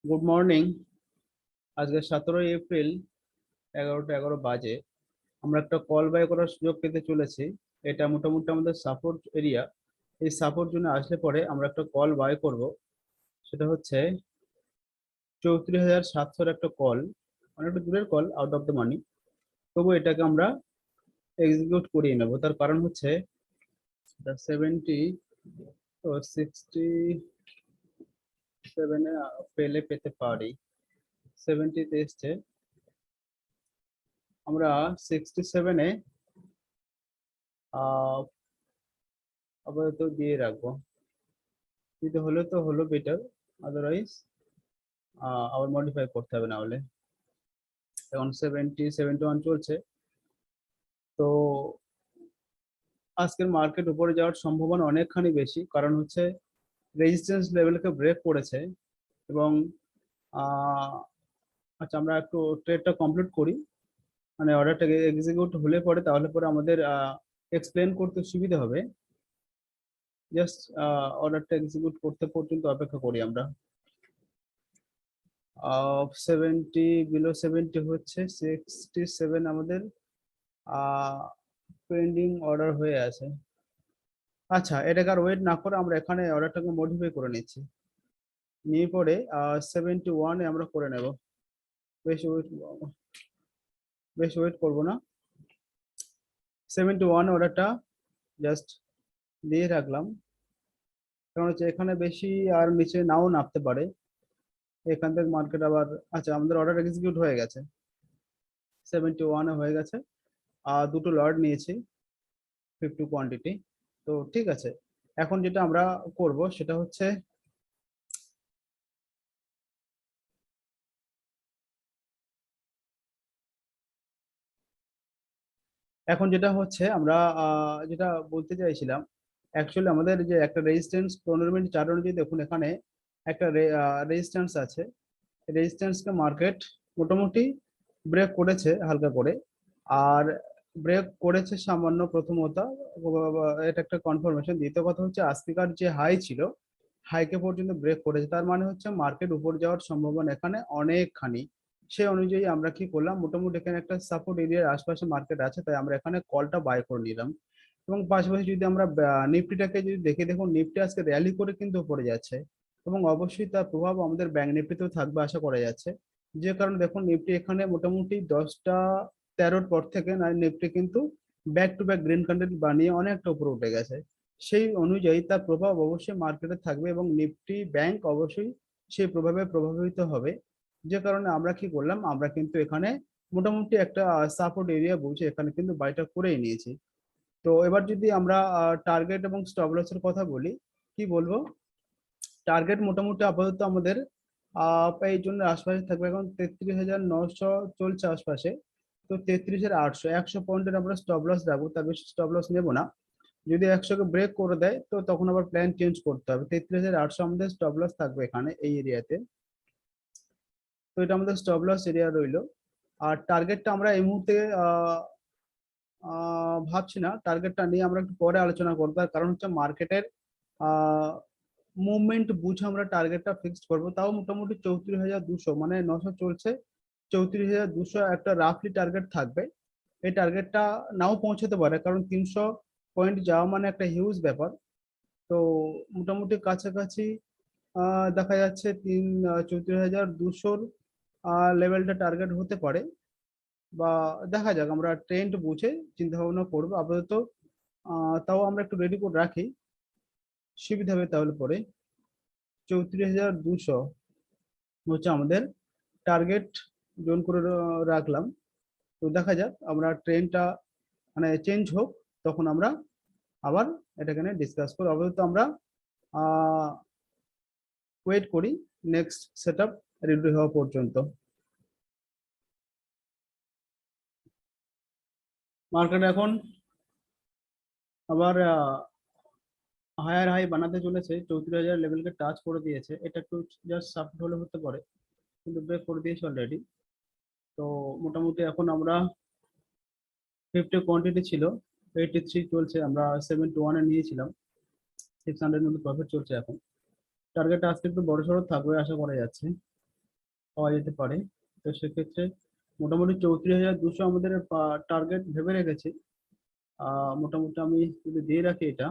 Good morning. আজকে 17 April 11টা 11 বাজে। আমরা একটা কল বাই করার সুযোগ পেতে চলেছি। এটা মোটামুটি আমাদের সাপোর্ট এরিয়া। এই সাপোর্ট জন্য আসলে পরে আমরা একটা কল বাই করব। সেটা হচ্ছে 34,700 একটা কল, অনেকটা দূরের call, out of the money. তবু এটাকে আমরা এক্সিকিউট করিয়ে নেব। তার কারণ হচ্ছে 70 ও 67 পেলে পেতে পারি। 70-তে এসছে, আমরা 67-এ আপাতত দিয়ে রাখবো। যদি হলো তো হলো বেটার, আদারওয়াইজ আবার মডিফাই করতে হবে না হলে। এখন 71 চলছে। তো আজকের মার্কেট উপরে যাওয়ার সম্ভাবনা অনেকখানি বেশি, কারণ হচ্ছে রেজিস্ট্যান্স লেভেলকে ব্রেক করেছে। এবং আচ্ছা, আমরা একটু ট্রেডটা কমপ্লিট করি, মানে অর্ডারটা এক্সিকিউট হলে পরে তাহলে পরে আমাদের এক্সপ্লেন করতে সুবিধা হবে। জাস্ট অর্ডারটা এক্সিকিউট করতে পর্যন্ত অপেক্ষা করি আমরা। 70 বিলো 70 হচ্ছে 67 আমাদের পেন্ডিং অর্ডার হয়ে আছে। আচ্ছা, এটাকে আর ওয়েট না করে আমরা এখানে অর্ডারটাকে মডিফাই করে নিচ্ছি, নিয়ে পরে 71-এ আমরা করে নেব। বেশি ওয়েট করবো না। 71 অর্ডারটা জাস্ট দিয়ে রাখলাম, কারণ হচ্ছে এখানে বেশি আর নিচে নাও নামতে পারে। এখান থেকে মার্কেট আবার, আচ্ছা আমাদের অর্ডার এক্সিকিউট হয়ে গেছে, 71-এ হয়ে গেছে। আর দুটো লট নিয়েছি 50 কোয়ান্টিটি। তো ঠিক আছে, এখন যেটা আমরা করব সেটা হচ্ছে আমরা যেটা বলতে চাইছিলাম, অ্যাকচুয়ালি আমাদের যে একটা রেজিস্ট্যান্স 15 মিনিট চার্ট অনুযায়ী দেখুন এখানে একটা রেজিস্ট্যান্স আছে। রেজিস্ট্যান্সকে মার্কেট মোটামুটি ব্রেক করেছে হালকা করে, আর ব্রেক করেছে সামান্য। প্রথমত এটা একটা কনফার্মেশন। দ্বিতীয় কথা হচ্ছে আজকেকার যে হাই ছিল, হাইকে পর্যন্ত ব্রেক করেছে, তার মানে হচ্ছে মার্কেট উপর যাওয়ার সম্ভাবনা এখানে অনেকখানি। সেই অনুযায়ী আমরা কি করলাম, মোটামুটি এখানে একটা সাপোর্ট এরিয়ার আশপাশে মার্কেট আছে, তাই আমরা এখানে কলটা বাই করে নিলাম। এবং পাশাপাশি যদি আমরা নিফটিটাকে যদি দেখে, দেখুন নিফটি আজকে র্যালি করে কিন্তু উপরে যাচ্ছে, এবং অবশ্যই তার প্রভাব আমাদের ব্যাংক নিফটিতেও থাকবে আশা করা যাচ্ছে। যে কারণে দেখুন নিফটি এখানে মোটামুটি 10টা 13-র পর থেকে না নিফটি কিন্তু back to back green candle বানিয়ে অনেকটা উপরে উঠে গেছে। সেই অনুযায়ী তার প্রভাব অবশ্যই মার্কেটে থাকবে, এবং নিফটি ব্যাংক অবশ্যই সেই প্রভাবে প্রভাবিত হবে। যে কারণে আমরা কি করলাম, আমরা কিন্তু এখানে মোটামুটি একটা সাপোর্ট এরিয়া বুঝে এখানে কিন্তু বাইটা করেই নিয়েছি। তো এবার যদি আমরা টার্গেট এবং স্টপ লসের কথা বলি, কি বলবো, টার্গেট মোটামুটি আপাতত আমাদের এই জন্য আশপাশে থাকবে। এখন 33,900 চলছে আশপাশে। তো 33,800, 100 পয়েন্টের আমরা স্টপ লস রাখবো, তার বেশি স্টপ লস নেবো না। যদি 100-কে ব্রেক করে দেয় তো তখন আবার প্ল্যান চেঞ্জ করতে হবে। 33,800 আমাদের স্টপ লস থাকবে এখানে এই এরিয়াতে। তো এটা আমাদের স্টপ লস এরিয়া রইলো। আর টার্গেটটা আমরা এই মুহূর্তে ভাবছি না, টার্গেটটা নিয়ে আমরা একটু পরে আলোচনা করবো। তার কারণ হচ্ছে মার্কেটের মুভমেন্ট বুঝে আমরা টার্গেটটা ফিক্সড করবো। তাও মোটামুটি 34,200, মানে 900 চলছে, 34,200 একটা রাফলি টার্গেট থাকবে। এই টার্গেটটা নাও পৌঁছাতে পারে, কারণ 300 পয়েন্ট যাওয়া মানে একটা হিউজ ব্যাপার। তো মোটামুটি কাছাকাছি দেখা যাচ্ছে 34,200 লেভেলটা টার্গেট হতে পারে। বা দেখা যাক, আমরা ট্রেন্ড বুঝে চিন্তা ভাবনা করবো আপাতত। তাও আমরা একটু রেডি করে রাখি, সুবিধা হবে তাহলে পরে। 34,200 হচ্ছে আমাদের টার্গেট জোন করে রাখলাম। তো দেখা যাক, আমরা ট্রেনটা মানে চেঞ্জ হোক, তখন আমরা আবার এটাকে নিয়ে ডিসকাস করি। আপাতত আমরা ওয়েট করি নেক্সট সেট আপ রেডি হওয়া পর্যন্ত। মার্কেট এখন আবার হায়ার হাই বানাতে চলেছে, 34,000 লেভেলকে টাচ করে দিয়েছে। এটা একটু জাস্ট সাপোর্ট হলে হতে পারে, কিন্তু ব্রেক করে দিয়েছে অলরেডি। তো মোটামুটি এখন আমরা 50 কোয়ান্টিটি ছিল 83 চলছে, আমরা 71-এ নিয়েছিলাম, 600 মতো প্রফিট চলছে এখন। টার্গেট আজকে একটু বড় সড়ো থাকবে আশা করা যাচ্ছে, পাওয়া যেতে পারে। তো সেক্ষেত্রে মোটামুটি 34,200 আমাদের টার্গেট ভেবে রেখেছি। মোটামুটি আমি যদি দিয়ে রাখি, এটা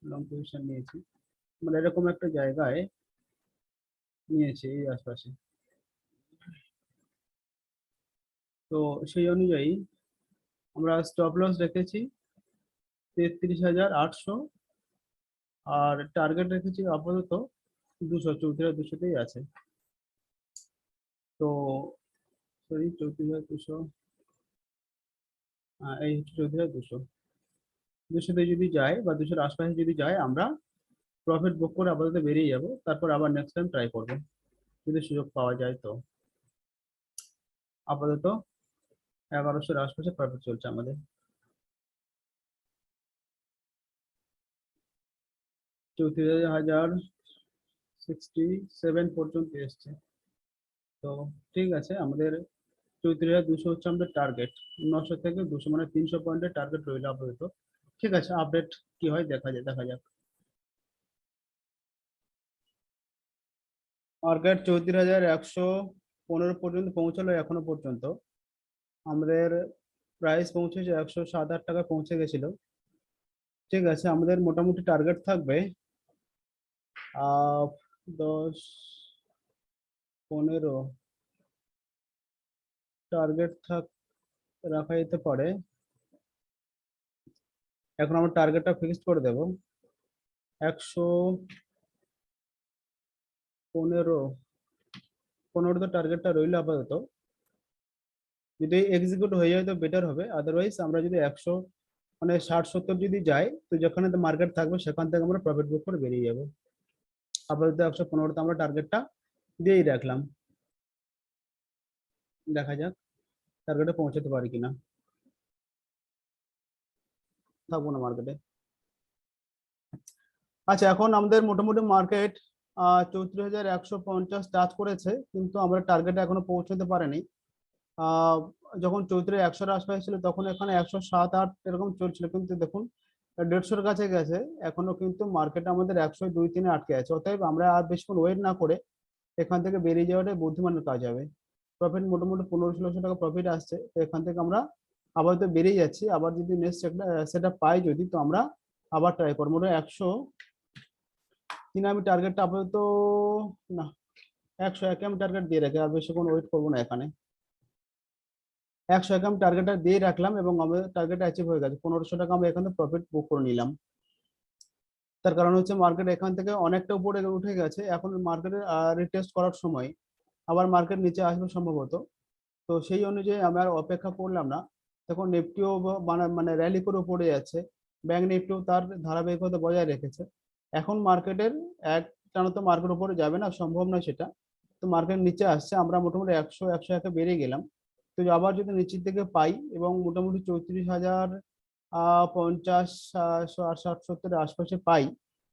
লং পজিশন নিয়েছি, মানে এরকম একটা জায়গায় নিয়েছি এই আশপাশে। তো সেই অনুযায়ী আমরা স্টপ লস রেখেছি 33,800, আর টার্গেট রেখেছি আপাতত 200, 34,200তেই আছে। তো সরি, 34,200, এই হচ্ছে 34,200। 200তে যদি যায় বা 200-র আশপাশে যদি যায়, আমরা প্রফিট বুক করে আপাতত বেরিয়ে যাব, তারপর আবার নেক্সট টাইম ট্রাই করবো যদি সুযোগ পাওয়া যায়। তো আপাতত 1100-র আশপাশে প্রফিট চলছে আমাদের। 34,067 পর্যন্ত এসছে। তো ঠিক আছে, আমাদের 34,200 হচ্ছে আমাদের টার্গেট। 900 থেকে 200 মানে 300 পয়েন্টের টার্গেট রইল আপাতত। ঠিক আছে, আপডেট কি হয় দেখা যাক। মার্কেট 34,115 পর্যন্ত পৌঁছালো এখনো পর্যন্ত। আমাদের প্রাইস পৌঁছেছে 107-8 টাকা পৌঁছে গেছিল। ঠিক আছে, আমাদের মোটামুটি টার্গেট থাকবে 10, 15 টার্গেট রাখা যেতে পারে। এখন আমরা টার্গেটটা ফিক্সড করে দেব 115 তো টার্গেটটা রইল আপাতত। যদি এক্সিকিউট হয়ে যায় তো বেটার হবে, আদারওয়াইজ আমরা যদি 100 মানে 60-70 যদি যাই, তো যেখানে মার্কেট থাকবে সেখান থেকে আমরা প্রফিট বুক করে বেরিয়ে যাবো। আপাতত 115তে আমরা টার্গেটটা দিয়েই রাখলাম, দেখা যাক টার্গেটে পৌঁছাতে পারি কিনা। থাকবো না মার্কেটে। আচ্ছা, এখন আমাদের মোটামুটি মার্কেট 34,150 টাচ করেছে, কিন্তু আমরা টার্গেটে এখনো পৌঁছতে পারিনি। আহ, যখন 34,100-র আশপাশে ছিল তখন এখানে 107-8 এরকম চলছিল, কিন্তু দেখুন 150-র কাছে গেছে, এখনো কিন্তু মার্কেট আমাদের 102-3 আটকে আছে। অতএব আমরা আর বেশিক্ষণ ওয়েট না করে এখান থেকে বেরিয়ে যাওয়াটাই বুদ্ধিমানের কাজ হবে। প্রফিট মোটামুটি 1500-1600 টাকা প্রফিট আসছে, তো এখান থেকে আমরা আপাতত বেরিয়ে যাচ্ছি। আবার যদি নেক্সট সেটা পাই যদি, তো আমরা আবার ট্রাই করবো। 103 আমি টার্গেটটা আপাতত, না 101 আমি টার্গেট দিয়ে রাখি, আর বেশিক্ষণ ওয়েট করবো না এখানে। 101 আমি টার্গেটটা দিয়ে রাখলাম এবং আমাদের টার্গেট অ্যাচিভ হয়ে গেছে। 1500 টাকা আমরা এখান থেকে প্রফিট বুক করে নিলাম। তার কারণ হচ্ছে মার্কেট এখান থেকে অনেকটা উপরে উঠে গেছে, এখন মার্কেটে রিটেস্ট করার সময়, আবার মার্কেট নিচে আসবে সম্ভবত। তো সেই অনুযায়ী আমরা আর অপেক্ষা করলাম না। তখন নিফটিও মানে র্যালি করে পড়ে যাচ্ছে, ব্যাংক নিফটিও তার ধারাবাহিকতা বজায় রেখেছে। এখন মার্কেটের এক টানা তো মার্কেট উপরে যাবে না, সম্ভব নয় সেটা। তো মার্কেট নিচে আসছে, আমরা মোটামুটি 100-101-এ বেরিয়ে গেলাম। তো আবার যদি নিচের দিকে পাই এবং মোটামুটি 34,050, 60-70-এর আশপাশে পাই,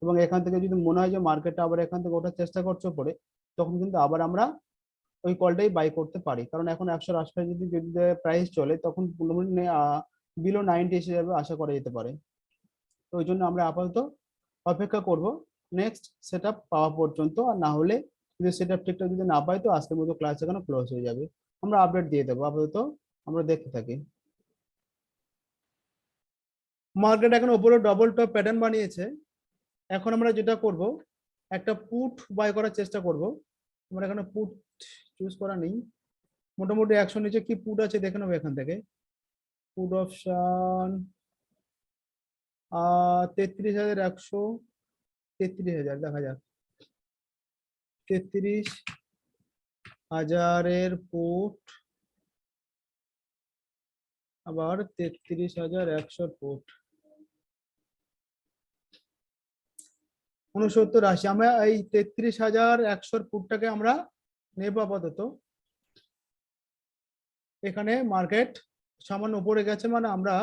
এবং এখান থেকে যদি মনে হয় যে মার্কেটটা আবার এখান থেকে ওঠার চেষ্টা করছে পরে, তখন কিন্তু আবার আমরা ওই কলটাই বাই করতে পারি। কারণ এখন 100-র আশপাশে যদি যদি প্রাইস চলে, তখন বিলো 90 এসে যাবে আশা করা যেতে পারে। তো ওই জন্য আমরা আপাতত অপেক্ষা করব নেক্সট সেট পাওয়া পর্যন্ত। আর না হলে যদি সেট ঠিকঠাক যদি না পাই, তো আজকের মতো ক্লাস এখানে ক্লোজ হয়ে যাবে। আমরা আপডেট দিয়ে দেবো, আপাতত আমরা দেখতে থাকি। মার্কেট এখন উপরে ডবল টপ প্যাটার্ন বানিয়েছে। এখন আমরা যেটা করব, একটা পুট বাই করার চেষ্টা করব। আমরা এখানে পুট চুজ করা নেই, মোটামুটি 100 নিচে কি পুট আছে দেখে নেবো এখান থেকে। পুট অপশন 33,100, 33,000 দেখা যাক। 33,000-এর পুট, আবার 33,100 ফুট, 69-80। আমরা এই 33,100 ফুটটাকে আমরা নেব আপাতত। এখানে মার্কেট সামান্য উপরে গেছে, মানে আমরা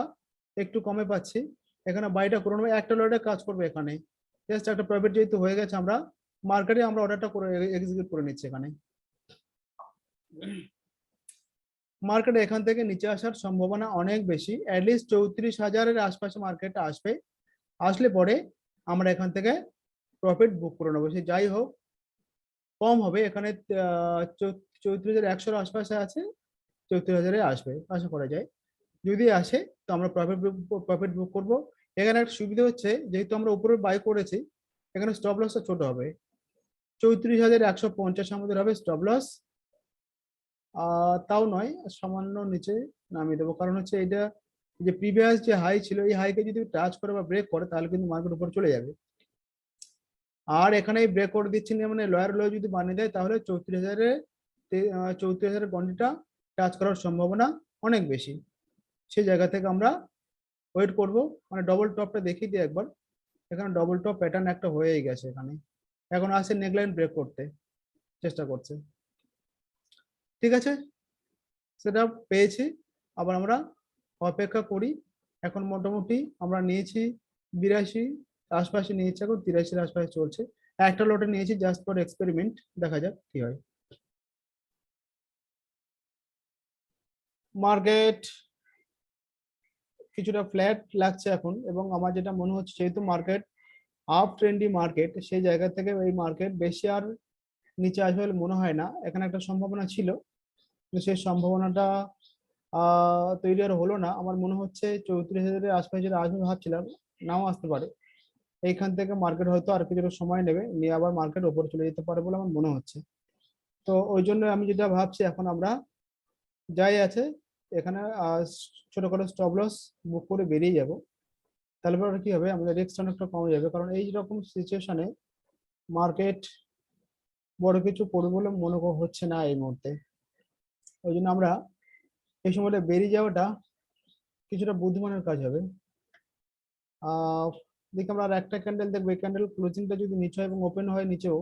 একটু কমে পাচ্ছি। এখানে বাইটা করে নেবো, একটা লটে কাজ করবে এখানে। জাস্ট একটা প্রফিট যেহেতু হয়ে গেছে, আমরা মার্কেটে আমরা অর্ডারটা করে এক্সিকিউট করে নিচ্ছি এখানে। মার্কেট এখান থেকে নিচে আসার সম্ভাবনা অনেক বেশি, অ্যাটলিস্ট 34,000-এর আশপাশে মার্কেটটা আসবে। আসলে পরে আমরা এখান থেকে প্রফিট বুক করে নেবো। সে যাই হোক, কম হবে, এখানে 34,100 আশপাশে আছে, 34,000-এ আসবে আশা করা যায়। যদি আসে তো আমরা প্রফিট বুক করব। এখানে একটা সুবিধা হচ্ছে, যেহেতু আমরা উপরে বাই করেছি, এখানে স্টপ লসটা ছোট হবে, 34,150 আমাদের হবে স্টপ লস। তাও নয়, সামান্য নিচে নামিয়ে দেবো, কারণ হচ্ছে এটা যে প্রিভিয়াস যে হাই ছিল, এই হাইকে যদি টাচ করে বা ব্রেক করে তাহলে কিন্তু মার্কেট উপর চলে যাবে। আর এখানে ব্রেক করে দিচ্ছি না, মানে লয়ার লো যদি বানিয়ে দেয় তাহলে 34,000 গন্ডিটা টাচ করার সম্ভাবনা অনেক বেশি। সেই জায়গা থেকে আমরা ওয়েট করব। মানে ডবল টপটা দেখিয়ে দিই একবার। এখানে ডবল টপ প্যাটার্ন একটা হয়েই গেছে এখানে, এখন আসে নেকলাইন ব্রেক করতে চেষ্টা করছে। ঠিক আছে, সেটা পেয়েছি। আবার আমরা অপেক্ষা করি। এখন মোটামুটি আমরা নিয়েছি 82 আশপাশে নিয়েছি, এখন 83-এর আশপাশে চলছে। একটা লটে নিয়েছি জাস্ট ফর এক্সপেরিমেন্ট, দেখা যাক কি হয়। মার্কেট কিছুটা ফ্ল্যাট লাগছে এখন, এবং আমার যেটা মনে হচ্ছে যেহেতু মার্কেট আপ ট্রেন্ডি মার্কেট, সেই জায়গা থেকে এই মার্কেট বেশি আর নিচে আসবে বলে মনে হয় না। এখানে একটা সম্ভাবনা ছিল, কিন্তু সেই সম্ভাবনাটা তৈরি আর হলো না। আমার মনে হচ্ছে 34,000-এর আশপাশে যেটা আসবে ভাবছিলাম, নাও আসতে পারে। এইখান থেকে মার্কেট হয়তো আর কিছুটা সময় নেবে, নিয়ে আবার মার্কেট ওপরে চলে যেতে পারে বলে আমার মনে হচ্ছে। তো ওই জন্য আমি যেটা ভাবছি, এখন আমরা যাই আছে এখানে ছোট করে স্টপ লস বুক করে বেরিয়ে যাব। তাহলে পরে কি হবে, আমাদের রিস্ক অনেকটা কমে যাবে, কারণ এই রকম সিচুয়েশনে মার্কেট বড় কিছু করবে বলে মনে হচ্ছে না এই মুহূর্তে। ওই জন্য আমরা এই সময়টা বেরিয়ে যাওয়াটা কিছুটা বুদ্ধিমানের কাজ হবে। দেখি আমরা আর একটা ক্যান্ডেল দেখবো, এই ক্যান্ডেল ক্লোজিংটা যদি নিচে হয় এবং ওপেন হয় নিচেও,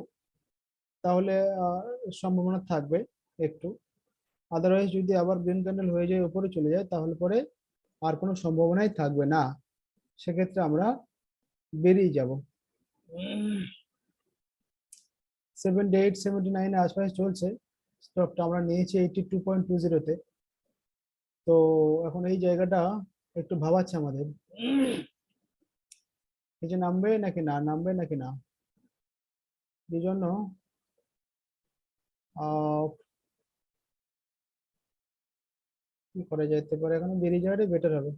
তাহলে সম্ভাবনা থাকবে একটু। আদারওয়াইজ যদি আবার গ্রিন ক্যান্ডেল হয়ে যায় উপরে চলে যায়, তাহলে পরে আর কোনো সম্ভাবনাই থাকবে না, সেক্ষেত্রে আমরা বেরিয়ে যাব। 78 79 আশপাশে চলছে, স্টকটা আমরা নিয়েছি 82.20-তে। তো এখন এই জায়গাটা একটু ভাবাচ্ছে আমাদের, নিচে নামবে নাকি না, নামবে নাকি না। এই জন্য কি করা যেতে পারে, এখানে বেরিয়ে যাওয়াটাই বেটার হবে,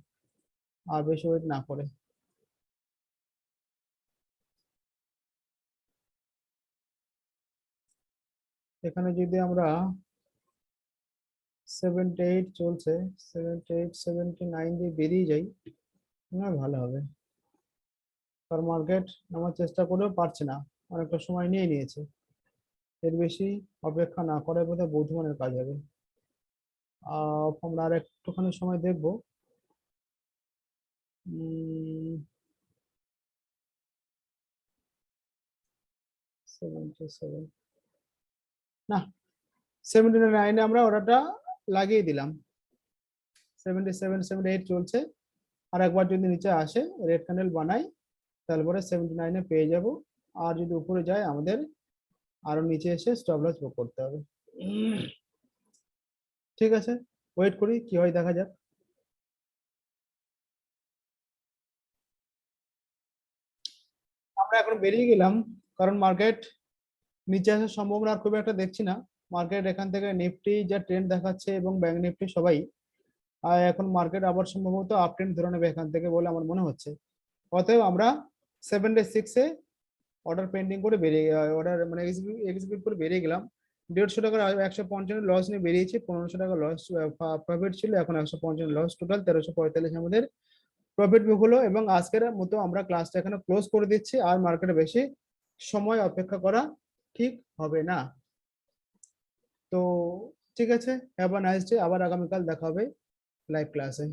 আর বেশি ওয়েট না করে। এখানে যদি আমরা 78 চলছে, 78 79 দিয়ে বেরিয়ে যাই, না ভালো হবে। কারণ মার্কেট নামার চেষ্টা করেও পারছে না, অনেকটা সময় নিয়ে নিয়েছে। এর বেশি অপেক্ষা না করে বোধহয় বুদ্ধিমানের কাজ হবে। আমরা আর একটুখানি সময় দেখবো। 77 না, 79-এ আমরা অর্ডারটা লাগিয়ে দিলাম। 77 78 চলছে, আর একবার যদি নিচে আসে রেড ক্যান্ডেল বানাই, তারপরে 79-এ পেয়ে যাব। আর যদি উপরে যায় আমাদের আরো নিচে এসে স্টপ লস বুক করতে হবে। ঠিক আছে, ওয়েট করি কি হয়, দেখা যাক। আমরা এখন বেরিয়ে গেলাম, কারণ মার্কেট নিচে আসার সম্ভাবনা আর খুব একটা দেখছি না। মার্কেট এখান থেকে নিফটি যা ট্রেন্ড দেখাচ্ছে এবং ব্যাংক নিফটি সবাই, আর এখন মার্কেট আবার সম্ভবত আপ ট্রেন্ড ধরে নেবে এখান থেকে বলে আমার মনে হচ্ছে। অতএব আমরা 7 ডে 6-এ অর্ডার পেন্ডিং করে বেরিয়ে, অর্ডার মানে এক্সিকিউট করে বেরিয়ে গেলাম। 150 টাকার 150 লস নিয়ে বেরিয়েছি, 1500 টাকা লস প্রফিট ছিল, এখন 150 লস, টোটাল 1345 আমাদের প্রফিট বুক হলো। এবং আজকের মতো আমরা ক্লাসটা এখানে ক্লোজ করে দিচ্ছি, আর মার্কেটে বেশি সময় অপেক্ষা করা ঠিক হবে না। তো ঠিক আছে, হ্যাভ আ নাইস ডে, আবার আগামীকাল দেখা হবে লাইভ ক্লাসে।